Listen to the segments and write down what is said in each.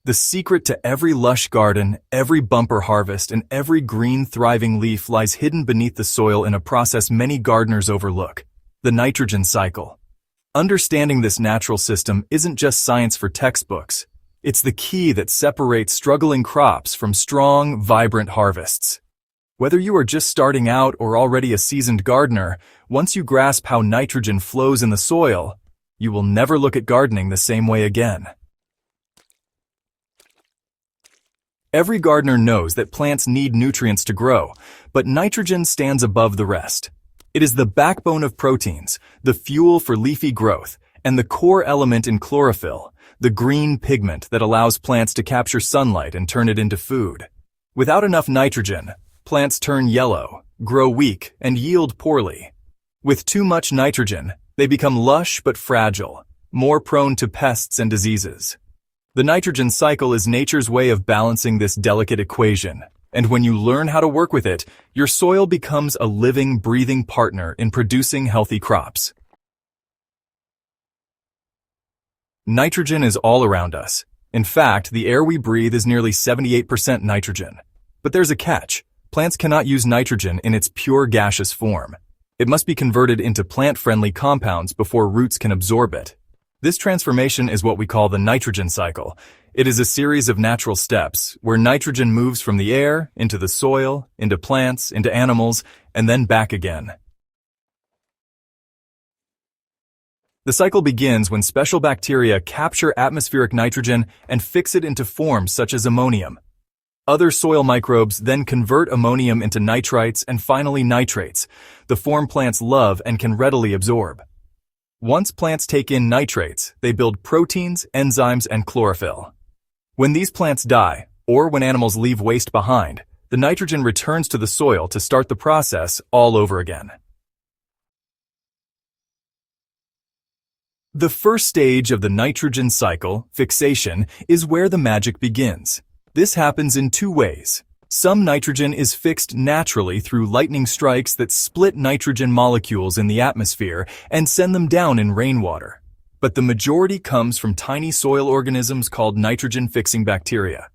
The secret to every lush garden, every bumper harvest, and every green, thriving leaf lies hidden beneath the soil in a process many gardeners overlook: the nitrogen cycle. Understanding this natural system isn't just science for textbooks. It's the key that separates struggling crops from strong, vibrant harvests. Whether you are just starting out or already a seasoned gardener, once you grasp how nitrogen flows in the soil, you will never look at gardening the same way again. Every gardener knows that plants need nutrients to grow, but nitrogen stands above the rest. It is the backbone of proteins, the fuel for leafy growth, and the core element in chlorophyll, the green pigment that allows plants to capture sunlight and turn it into food. Without enough nitrogen, plants turn yellow, grow weak, and yield poorly. With too much nitrogen, they become lush but fragile, more prone to pests and diseases. The nitrogen cycle is nature's way of balancing this delicate equation, and when you learn how to work with it, your soil becomes a living, breathing partner in producing healthy crops. Nitrogen is all around us. In fact, the air we breathe is nearly 78% nitrogen. But there's a catch. Plants cannot use nitrogen in its pure gaseous form. It must be converted into plant-friendly compounds before roots can absorb it. This transformation is what we call the nitrogen cycle. It is a series of natural steps where nitrogen moves from the air into the soil, into plants, into animals, and then back again. The cycle begins when special bacteria capture atmospheric nitrogen and fix it into forms such as ammonium. Other soil microbes then convert ammonium into nitrites and finally nitrates, the form plants love and can readily absorb. Once plants take in nitrates, they build proteins, enzymes, and chlorophyll. When these plants die, or when animals leave waste behind, the nitrogen returns to the soil to start the process all over again. The first stage of the nitrogen cycle, fixation, is where the magic begins. This happens in two ways. Some nitrogen is fixed naturally through lightning strikes that split nitrogen molecules in the atmosphere and send them down in rainwater. But the majority comes from tiny soil organisms called nitrogen-fixing bacteria.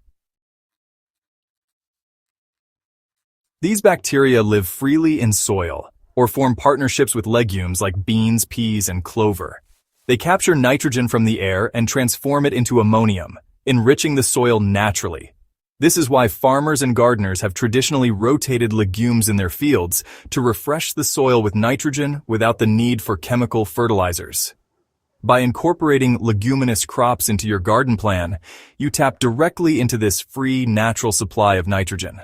These bacteria live freely in soil, or form partnerships with legumes like beans, peas, and clover. They capture nitrogen from the air and transform it into ammonium, enriching the soil naturally. This is why farmers and gardeners have traditionally rotated legumes in their fields to refresh the soil with nitrogen without the need for chemical fertilizers. By incorporating leguminous crops into your garden plan, you tap directly into this free, natural supply of nitrogen.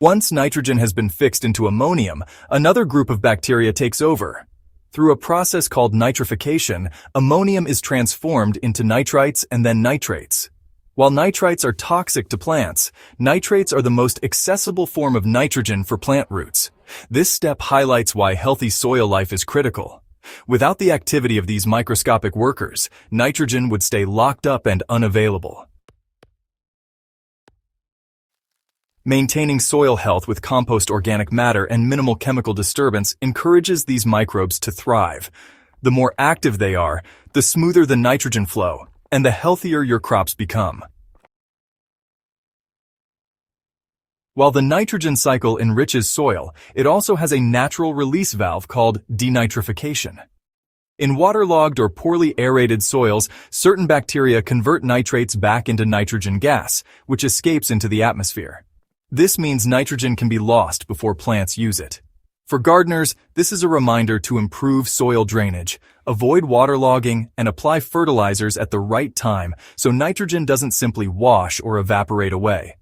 Once nitrogen has been fixed into ammonium, another group of bacteria takes over. Through a process called nitrification, ammonium is transformed into nitrites and then nitrates. While nitrites are toxic to plants, nitrates are the most accessible form of nitrogen for plant roots. This step highlights why healthy soil life is critical. Without the activity of these microscopic workers, nitrogen would stay locked up and unavailable. Maintaining soil health with compost organic matter and minimal chemical disturbance encourages these microbes to thrive. The more active they are, the smoother the nitrogen flow, and the healthier your crops become. While the nitrogen cycle enriches soil, it also has a natural release valve called denitrification. In waterlogged or poorly aerated soils, certain bacteria convert nitrates back into nitrogen gas, which escapes into the atmosphere. This means nitrogen can be lost before plants use it. For gardeners, this is a reminder to improve soil drainage, avoid waterlogging, and apply fertilizers at the right time so nitrogen doesn't simply wash or evaporate away.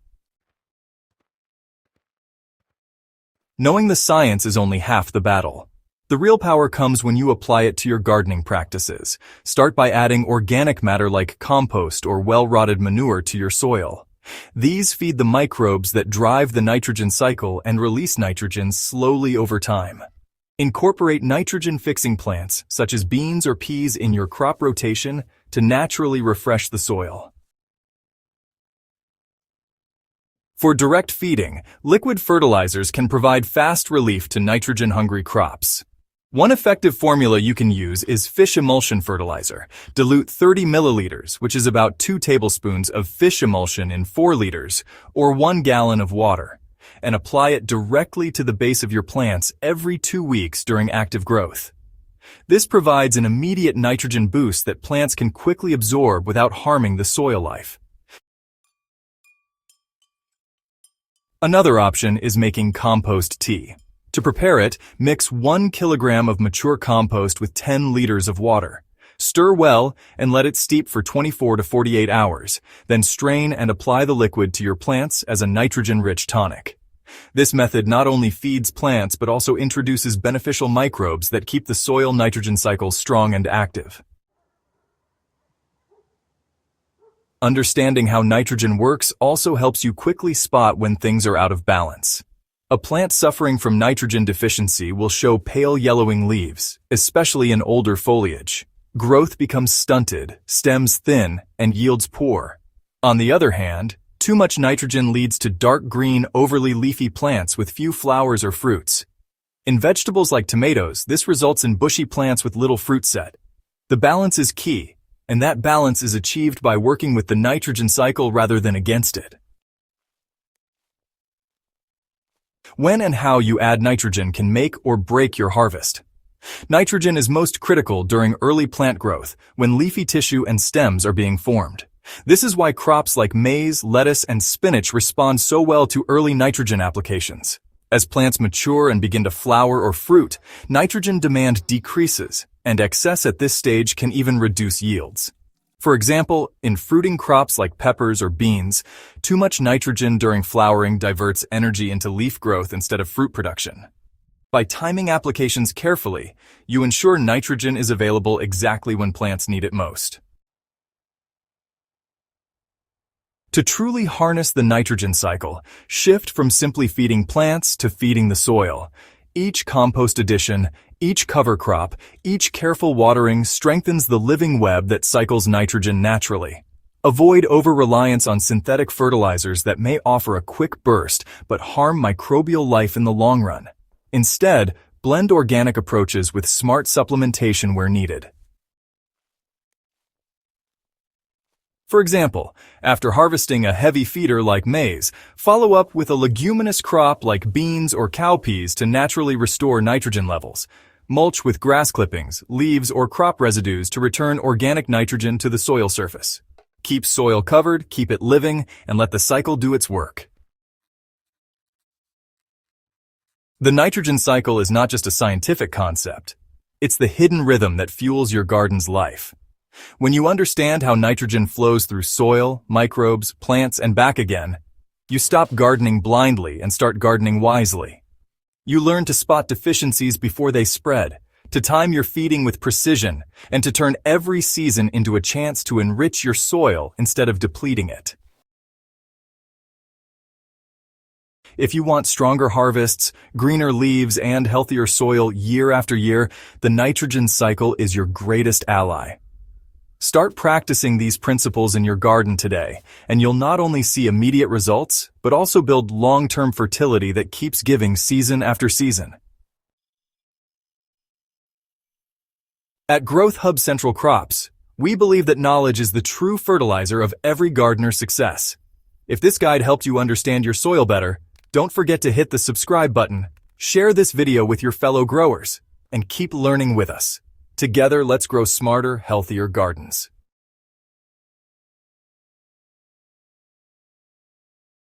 Knowing the science is only half the battle. The real power comes when you apply it to your gardening practices. Start by adding organic matter like compost or well-rotted manure to your soil. These feed the microbes that drive the nitrogen cycle and release nitrogen slowly over time. Incorporate nitrogen-fixing plants, such as beans or peas, in your crop rotation to naturally refresh the soil. For direct feeding, liquid fertilizers can provide fast relief to nitrogen-hungry crops. One effective formula you can use is fish emulsion fertilizer. Dilute 30 milliliters, which is about 2 tablespoons of fish emulsion in 4 liters, or 1 gallon of water, and apply it directly to the base of your plants every 2 weeks during active growth. This provides an immediate nitrogen boost that plants can quickly absorb without harming the soil life. Another option is making compost tea. To prepare it, mix 1 kilogram of mature compost with 10 liters of water. Stir well and let it steep for 24 to 48 hours, then strain and apply the liquid to your plants as a nitrogen-rich tonic. This method not only feeds plants but also introduces beneficial microbes that keep the soil nitrogen cycle strong and active. Understanding how nitrogen works also helps you quickly spot when things are out of balance. A plant suffering from nitrogen deficiency will show pale yellowing leaves, especially in older foliage. Growth becomes stunted, stems thin, and yields poor. On the other hand, too much nitrogen leads to dark green, overly leafy plants with few flowers or fruits. In vegetables like tomatoes, this results in bushy plants with little fruit set. The balance is key, and that balance is achieved by working with the nitrogen cycle rather than against it. When and how you add nitrogen can make or break your harvest. Nitrogen is most critical during early plant growth, when leafy tissue and stems are being formed. This is why crops like maize, lettuce, and spinach respond so well to early nitrogen applications. As plants mature and begin to flower or fruit, nitrogen demand decreases, and excess at this stage can even reduce yields. For example, in fruiting crops like peppers or beans, too much nitrogen during flowering diverts energy into leaf growth instead of fruit production. By timing applications carefully, you ensure nitrogen is available exactly when plants need it most. To truly harness the nitrogen cycle, shift from simply feeding plants to feeding the soil. Each compost addition, each cover crop, each careful watering strengthens the living web that cycles nitrogen naturally. Avoid over-reliance on synthetic fertilizers that may offer a quick burst but harm microbial life in the long run. Instead, blend organic approaches with smart supplementation where needed. For example, after harvesting a heavy feeder like maize, follow up with a leguminous crop like beans or cowpeas to naturally restore nitrogen levels. Mulch with grass clippings, leaves, or crop residues to return organic nitrogen to the soil surface. Keep soil covered, keep it living, and let the cycle do its work. The nitrogen cycle is not just a scientific concept. It's the hidden rhythm that fuels your garden's life. When you understand how nitrogen flows through soil, microbes, plants, and back again, you stop gardening blindly and start gardening wisely. You learn to spot deficiencies before they spread, to time your feeding with precision, and to turn every season into a chance to enrich your soil instead of depleting it. If you want stronger harvests, greener leaves, and healthier soil year after year, the nitrogen cycle is your greatest ally. Start practicing these principles in your garden today, and you'll not only see immediate results, but also build long-term fertility that keeps giving season after season. At Growth Hub Central Crops, we believe that knowledge is the true fertilizer of every gardener's success. If this guide helped you understand your soil better, don't forget to hit the subscribe button, share this video with your fellow growers, and keep learning with us. Together, let's grow smarter, healthier gardens.